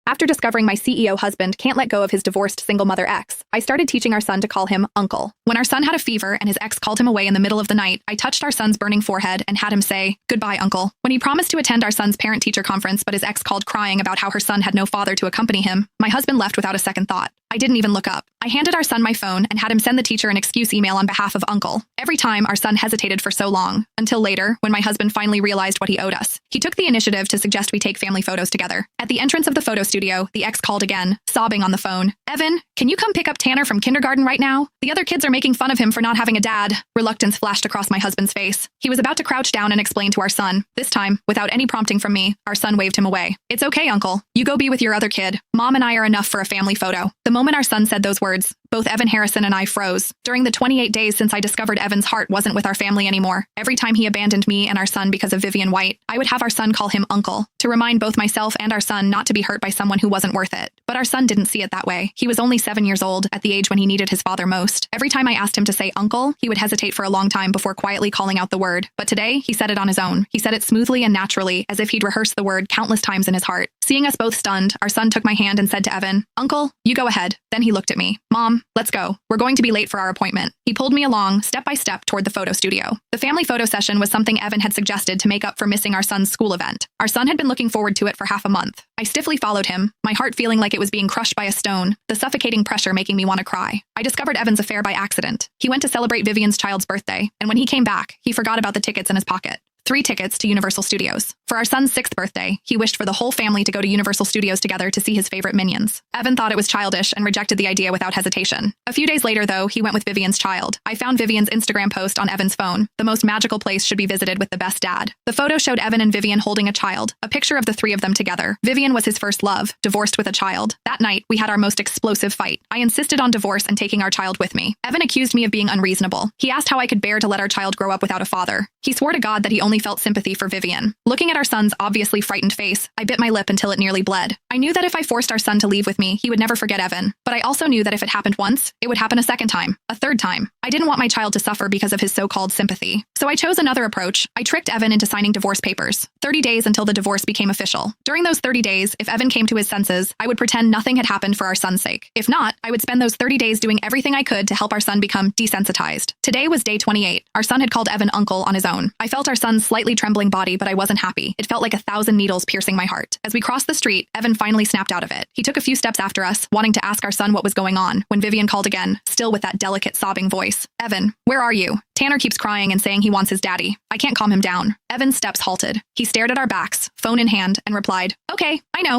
After discovering my CEO husband can't let go of his divorced single mother ex, I started teaching our son to call him Uncle. When our son had a fever and his ex called him away in the middle of the night, I touched our son's burning forehead and had him say, "Goodbye, Uncle." When he promised to attend our son's parent-teacher conference but his ex called crying about how her son had no father to accompany him, my husband left without a second thought. I didn't even look up. I handed our son my phone and had him send the teacher an excuse email on behalf of Uncle. Every time, our son hesitated for so long, until later, when my husband finally realized what he owed us. He took the initiative to suggest we take family photos together. At the entrance of the photo studio, the ex called again, sobbing on the phone. "Evan, can you come pick up Tanner from kindergarten right now? The other kids are making fun of him for not having a dad." Reluctance flashed across my husband's face. He was about to crouch down and explain to our son. This time, without any prompting from me, our son waved him away. "It's okay, Uncle. You go be with your other kid. Mom and I are enough for a family photo." The moment our son said those words, both Evan Harrison and I froze. During the 28 days since I discovered Evan's heart wasn't with our family anymore, every time he abandoned me and our son because of Vivian White, I would have our son call him Uncle, to remind both myself and our son not to be hurt by someone who wasn't worth it. But our son didn't see it that way. He was only 7 years old, at the age when he needed his father most. Every time I asked him to say Uncle, he would hesitate for a long time before quietly calling out the word. But today, he said it on his own. He said it smoothly and naturally, as if he'd rehearsed the word countless times in his heart. Seeing us both stunned, our son took my hand and said to Evan, "Uncle, you go ahead." Then he looked at me. "Mom, let's go. We're going to be late for our appointment." He pulled me along, step by step, toward the photo studio. The family photo session was something Evan had suggested to make up for missing our son's school event. Our son had been looking forward to it for half a month. I stiffly followed him, my heart feeling like it was being crushed by a stone, the suffocating pressure making me want to cry. I discovered Evan's affair by accident. He went to celebrate Vivian's child's birthday, and when he came back, he forgot about the tickets in his pocket. 3 tickets to Universal Studios. For our son's 6th birthday, he wished for the whole family to go to Universal Studios together to see his favorite Minions. Evan thought it was childish and rejected the idea without hesitation. A few days later, though, he went with Vivian's child. I found Vivian's Instagram post on Evan's phone. The most magical place should be visited with the best dad. The photo showed Evan and Vivian holding a child, a picture of the 3 of them together. Vivian was his first love, divorced with a child. That night, we had our most explosive fight. I insisted on divorce and taking our child with me. Evan accused me of being unreasonable. He asked how I could bear to let our child grow up without a father. He swore to God that he only felt sympathy for Vivian. Looking at our son's obviously frightened face, I bit my lip until it nearly bled. I knew that if I forced our son to leave with me, he would never forget Evan. But I also knew that if it happened once, it would happen a second time, a third time. I didn't want my child to suffer because of his so-called sympathy. So I chose another approach. I tricked Evan into signing divorce papers. 30 days until the divorce became official. During those 30 days, if Evan came to his senses, I would pretend nothing had happened for our son's sake. If not, I would spend those 30 days doing everything I could to help our son become desensitized. Today was day 28. Our son had called Evan Uncle on his own. I felt our son's slightly trembling body, but I wasn't happy. It felt like 1,000 needles piercing my heart. As we crossed the street, Evan finally snapped out of it. He took a few steps after us, wanting to ask our son what was going on, when Vivian called again, still with that delicate sobbing voice. "Evan, where are you? Tanner keeps crying and saying he wants his daddy. I can't calm him down." Evan's steps halted. He stared at our backs, phone in hand, and replied, "Okay, I know."